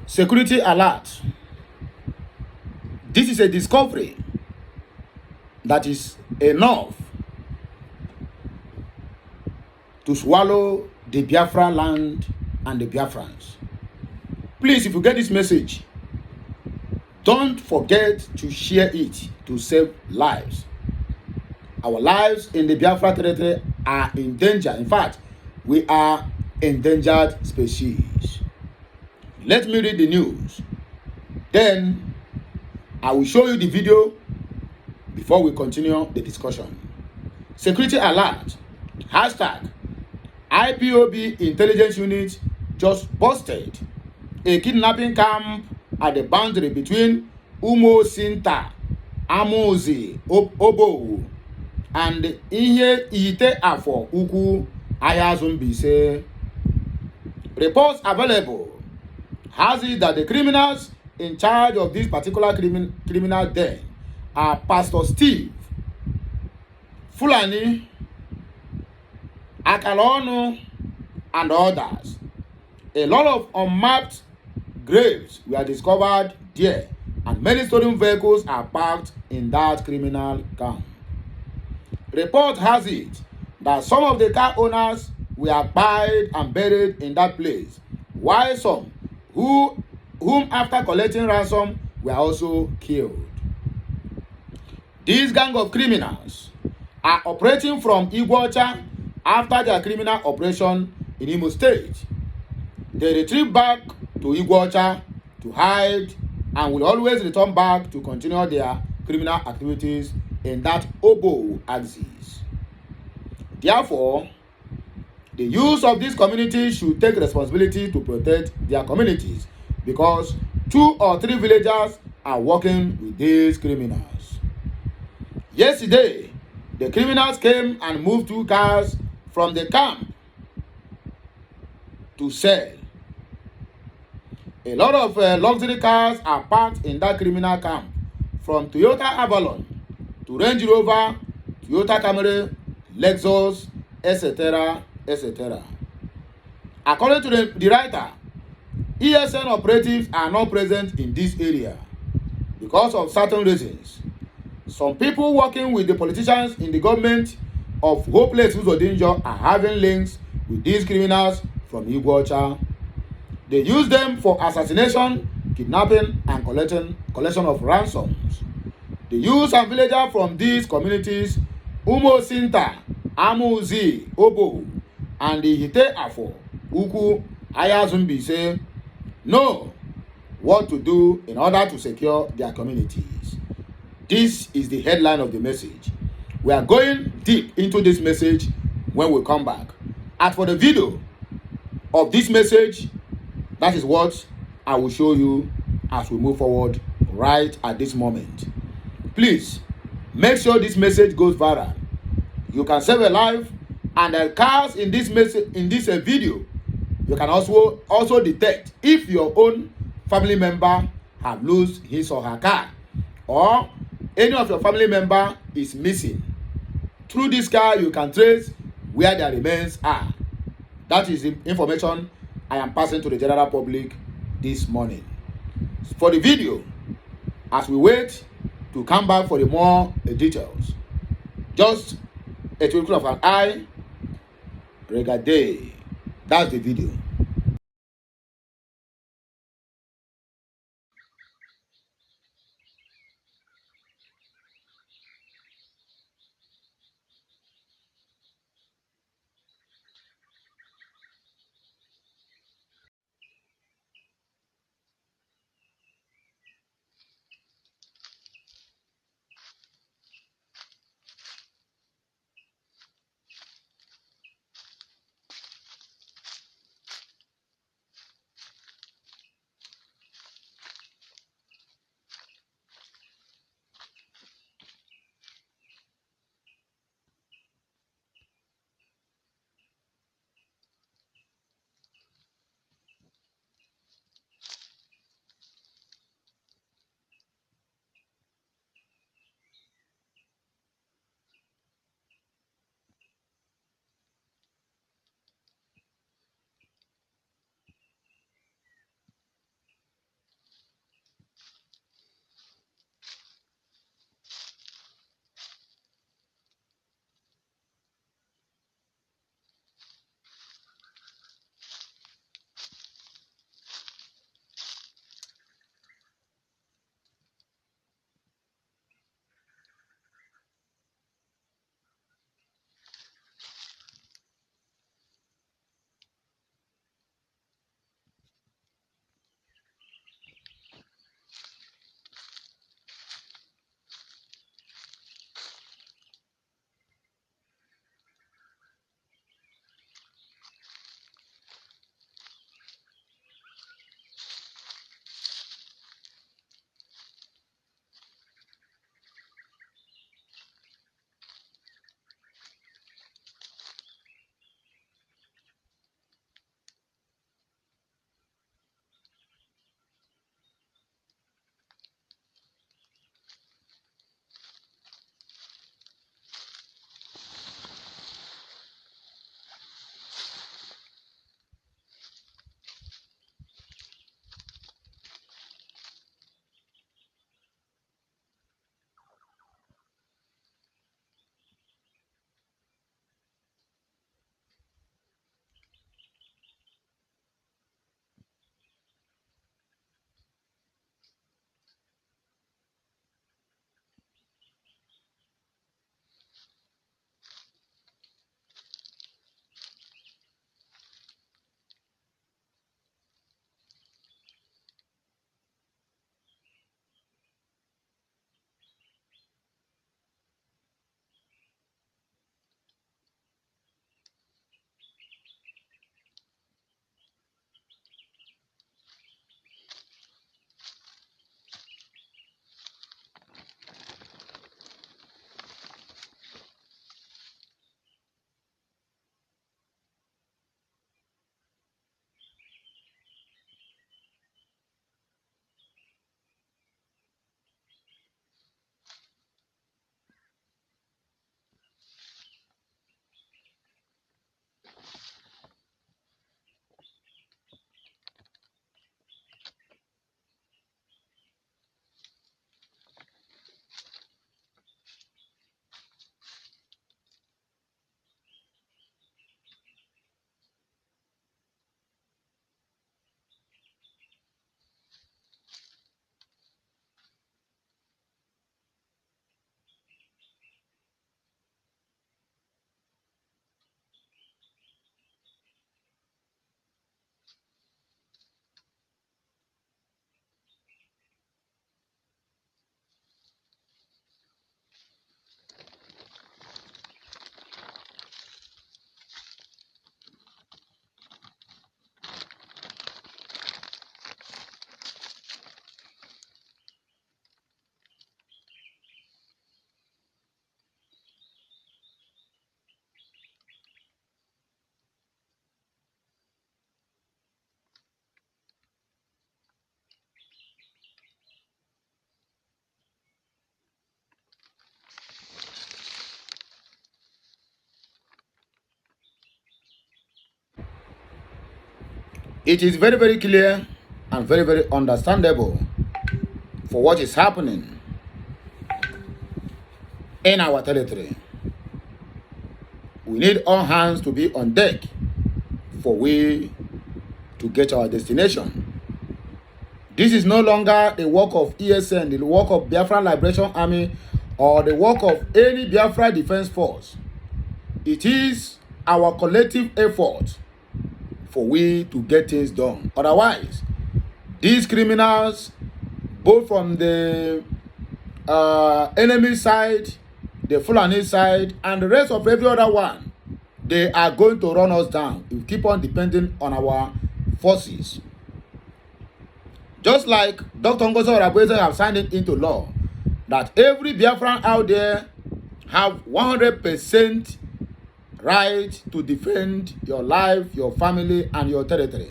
Security alert. This is a discovery that is enough to swallow the Biafra land and the Biafrans. Please, if you get this message, don't forget to share it to save lives. Our lives in the Biafra territory are in danger. In fact, we are endangered species. Let me read the news. Then I will show you the video before we continue the discussion. Security alert. Hashtag IPOB intelligence unit just busted a kidnapping camp at the boundary between Umo Sinta, Amuzi, Obo, and Ihe Ite Afo Uku Ayazumbise. Reports available has it that the criminals in charge of this particular criminal den are Pastor Steve, Fulani, Akalonu, and others. A lot of unmarked graves were discovered there, and many stolen vehicles are parked in that criminal camp. Report has it that some of the car owners were buried and buried in that place, while some whom after collecting ransom were also killed. This gang of criminals are operating from Iguacha after their criminal operation in Imo State. They retreat back to Iguacha to hide and will always return back to continue their criminal activities in that Obo axis. Therefore, the youth of this community should take responsibility to protect their communities, because 2 or 3 villagers are working with these criminals. Yesterday, the criminals came and moved 2 cars from the camp to sell. A lot of luxury cars are parked in that criminal camp, from Toyota Avalon to Range Rover, Toyota Camry, Lexus, etc., etc. According to the writer, ESN operatives are not present in this area because of certain reasons. Some people working with the politicians in the government of Hopeless Uzodinjo are having links with these criminals from Iguacha. They use them for assassination, kidnapping, and collection of ransoms. The youths and villagers from these communities, Umo Sinta, Amuzi, Obo, and the Hite Afo, Uku, Ayazumbise, know what to do in order to secure their communities. This is the headline of the message. We are going deep into this message when we come back. As for the video of this message, that is what I will show you as we move forward right at this moment. Please, make sure this message goes viral. You can save a life, and the cars in this message, in this video, you can also detect if your own family member have lost his or her car, or any of your family member is missing. Through this car, you can trace where their remains are. That is the information I am passing to the general public this morning. For the video, as we wait to come back for the more details, just a twinkle of an eye, regardez. That's the video. It is very, very clear and very, very understandable for what is happening in our territory. We need all hands to be on deck for we to get our destination. This is no longer the work of ESN, the work of Biafra Liberation Army, or the work of any Biafra Defense Force. It is our collective effort for we to get things done. Otherwise, these criminals, both from the enemy side, the Fulani side, and the rest of every other one, they are going to run us down if we keep on depending on our forces. Just like Dr. Ngozo Rabweze have signed it into law that every Biafran out there have 100% right to defend your life, your family, and your territory.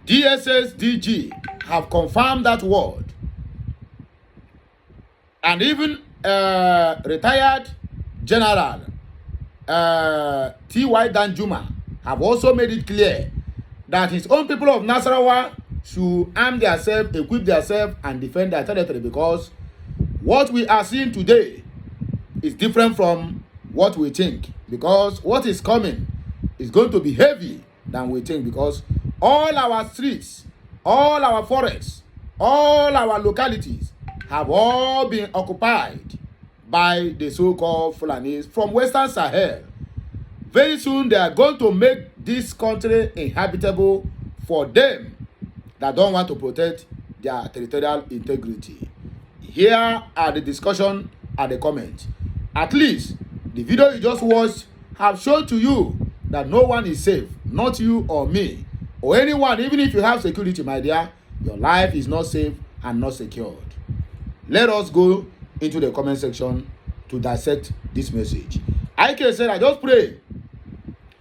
DSS DG have confirmed that word. And even retired General T.Y. Danjuma have also made it clear that his own people of Nasarawa should arm themselves, equip themselves, and defend their territory, because what we are seeing today is different from what we think, because what is coming is going to be heavy than we think, because all our streets, all our forests, all our localities have all been occupied by the so-called Fulanis from Western Sahel. Very soon they are going to make this country inhabitable for them that don't want to protect their territorial integrity. Here are the discussion and the comments. At least the video you just watched have shown to you that no one is safe, not you or me or anyone. Even if you have security, my dear, your life is not safe and not secured. Let us go into the comment section to dissect this message. I can say, I just pray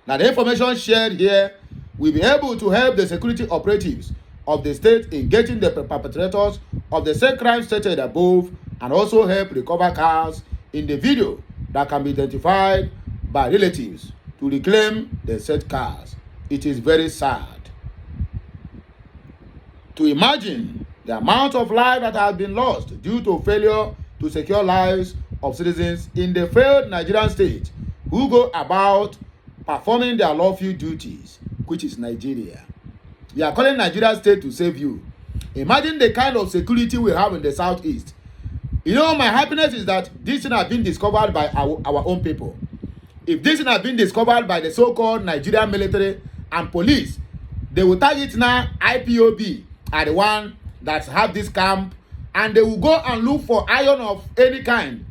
that the information shared here will be able to help the security operatives of the state in getting the perpetrators of the said crime stated above, and also help recover cars in the video that can be identified by relatives to reclaim the said cars. It is very sad to imagine the amount of life that has been lost due to failure to secure lives of citizens in the failed Nigerian state who go about performing their lawful duties, which is Nigeria. We are calling Nigeria state to save you. Imagine the kind of security we have in the southeast. You know, my happiness is that this thing has been discovered by our own people. If this thing has been discovered by the so-called Nigerian military and police, they will target now IPOB are the one that have this camp, and they will go and look for iron of any kind,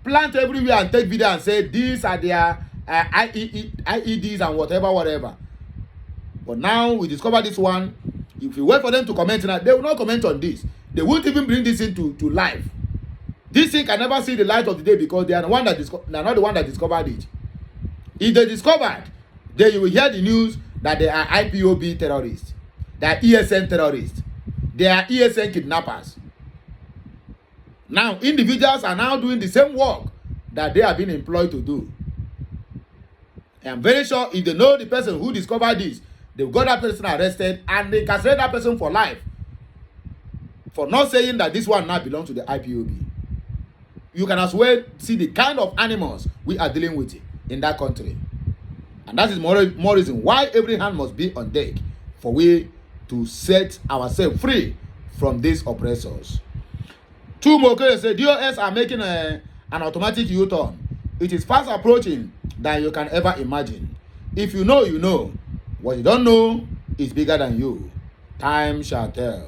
plant everywhere and take video and say these are their IEDs and whatever. But now we discover this one. If you wait for them to comment now, they will not comment on this. They won't even bring this into life. This thing can never see the light of the day because they are not the one that discovered it. If they discovered, then you will hear the news that they are IPOB terrorists, they are ESN terrorists, they are ESN kidnappers. Now individuals are now doing the same work that they have been employed to do. I'm very sure if they know the person who discovered this, they've got that person arrested and they castrate that person for life for not saying that this one now belongs to the IPOB. You can as well see the kind of animals we are dealing with in that country. And that is more reason why every hand must be on deck for we to set ourselves free from these oppressors. Two more cases say DOS are making an automatic U-turn. It is fast approaching than you can ever imagine. If you know, you know. What you don't know is bigger than you. Time shall tell.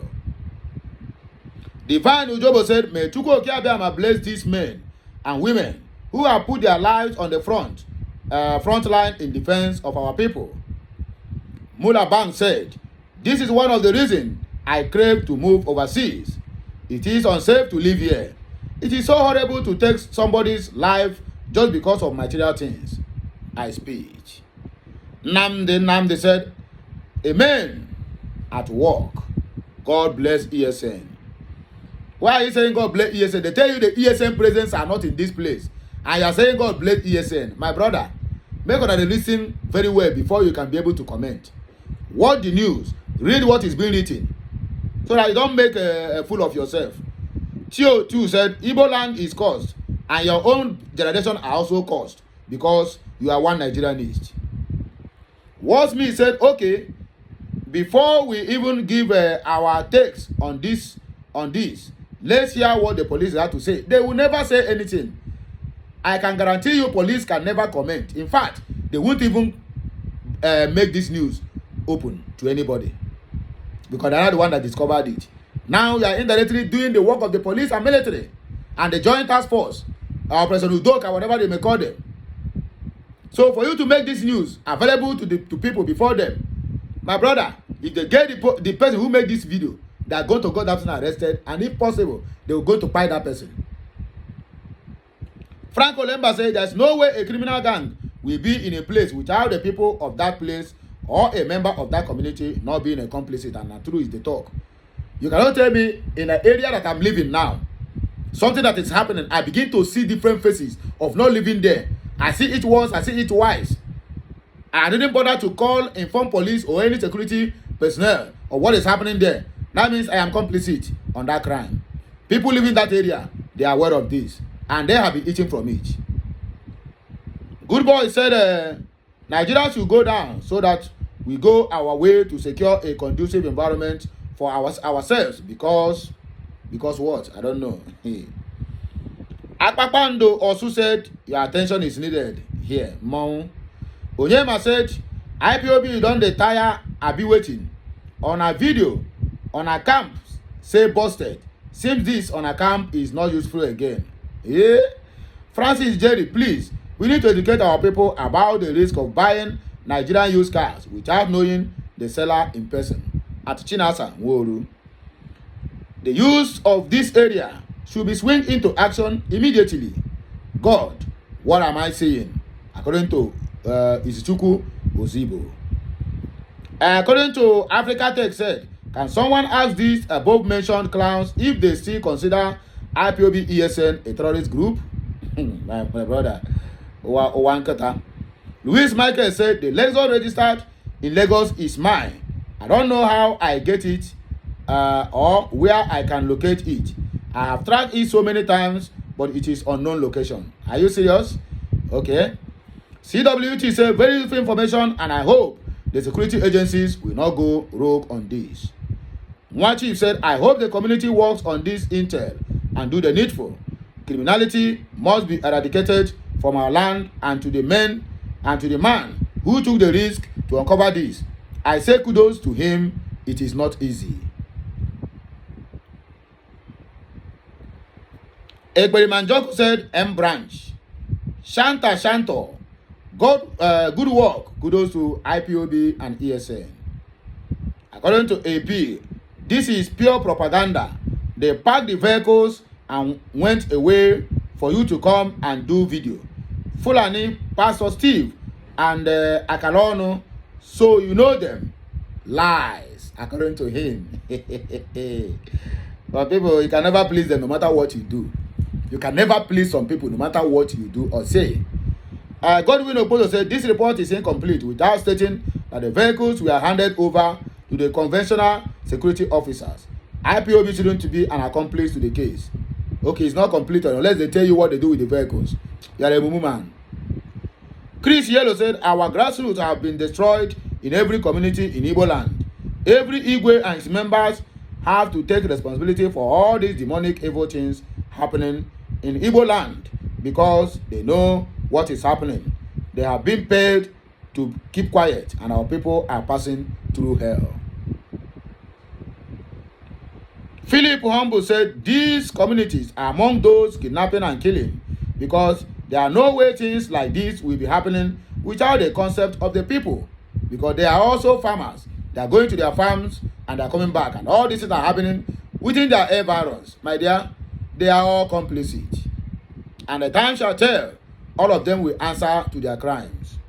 Divine Ujobo said, may Chuko Okiabiama bless these men and women who have put their lives on the front line in defense of our people. Mula Bang said, this is one of the reasons I crave to move overseas. It is unsafe to live here. It is so horrible to take somebody's life just because of material things. I speak. Namde said, amen, at work. God bless ESN. Why are you saying God bless ESN? They tell you the ESN presence are not in this place. And you are saying God bless ESN. My brother, make sure that you listen very well before you can be able to comment. watch the news, read what is being written, so that you don't make a fool of yourself. Tio too said Igbo land is cursed, and your own generation are also cursed because you are one Nigerianist. What's me said, okay, before we even give our takes on this, let's hear what the police have to say. They will never say anything. I can guarantee you police can never comment. In fact, they won't even make this news open to anybody because they are not the one that discovered it. Now you are indirectly doing the work of the police and military and the joint task force, Operation Udoka, whatever they may call them. So for you to make this news available to people before them, my brother, if they get the person who made this video, they are going to get that person arrested, and if possible, they will go to find that person. Frank Olemba said there's no way a criminal gang will be in a place without the people of that place or a member of that community not being accomplice, and the truth is the talk. You cannot tell me in the area that I'm living now, something that is happening, I begin to see different faces of not living there. I see it once, I see it twice. I didn't bother to inform police or any security personnel of what is happening there. That means I am complicit on that crime. People living in that area, they are aware of this, and they have been eating from it. Good boy said Nigeria should go down so that we go our way to secure a conducive environment for ourselves because what? I don't know. Akpakpando also said your attention is needed here. Mon Onyema said IPOB don dey tire abi waiting on a video on a camp say busted. Seems this on a camp is not useful again. Yeah. Francis Jerry, please, we need to educate our people about the risk of buying Nigerian used cars without knowing the seller in person. At Chinasa Nworu, the use of this area should be swing into action immediately. God, what am I saying? According to Izuchukwu Ozibo. According to Africa Tech said, can someone ask these above mentioned clowns if they still consider IPOB ESN a terrorist group? my brother, Owankata. Louis Michael said the Lexus registered in Lagos is mine. I don't know how I get it or where I can locate it. I have tracked it so many times, but it is unknown location. Are you serious? Okay. CWT said very useful information, and I hope the security agencies will not go rogue on this. One chief said, I hope the community works on this intel and do the needful. Criminality must be eradicated from our land, and to the man who took the risk to uncover this. I say kudos to him. It is not easy. Ekberimanjoko said, M branch. Shanto. Good work. Kudos to IPOB and ESN. According to AP, this is pure propaganda. They packed the vehicles and went away for you to come and do video. Fulani, Pastor Steve, and Akalono, so you know them. Lies, according to him. But people, you can never please them no matter what you do. You can never please some people no matter what you do or say. Godwin Oposo said this report is incomplete without stating that the vehicles were handed over to the conventional security officers. IPOB shouldn't be an accomplice to the case. Okay, it's not complete unless they tell you what they do with the vehicles. You are a mumu man. Chris Yellow said our grassroots have been destroyed in every community in Igbo land. Every Igwe and its members have to take responsibility for all these demonic evil things happening in Igbo land because they know what is happening. They have been paid to keep quiet, and our people are passing through hell. Philip Humble said these communities are among those kidnapping and killing because there are no way things like this will be happening without the concept of the people, because they are also farmers. They are going to their farms and they are coming back, and all these things are happening within their air barons. My dear, they are all complicit, and the time shall tell. All of them will answer to their crimes.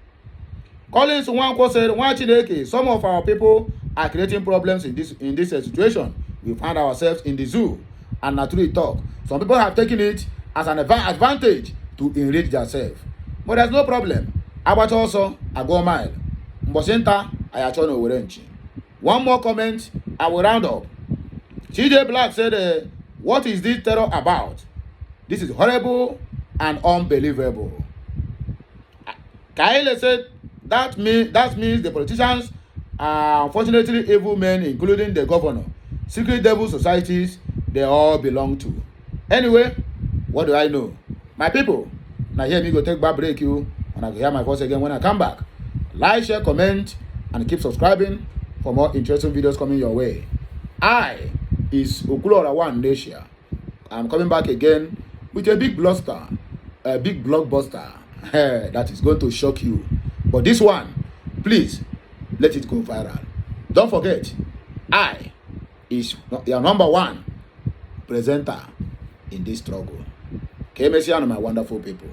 Collins Nwankwo said, some of our people are creating problems in this situation. We find ourselves in the zoo, and naturally talk. Some people have taken it as an advantage to enrich themselves. But there's no problem. Abacha also, I go mile. Mbosenta, I achono urenchi. One more comment, I will round up. CJ Black said, what is this terror about? This is horrible and unbelievable. Kaile said, that means the politicians are unfortunately evil men, including the governor. Secret devil societies, they all belong to. Anyway, what do I know? My people, now hear me go take back break you, and I can hear my voice again when I come back. Like, share, comment, and keep subscribing for more interesting videos coming your way. I is Okulora1 Nation. I'm coming back again with a big blockbuster, that is going to shock you. But this one, please, let it go viral. Don't forget, I is your #1 presenter in this struggle. KMC and my wonderful people.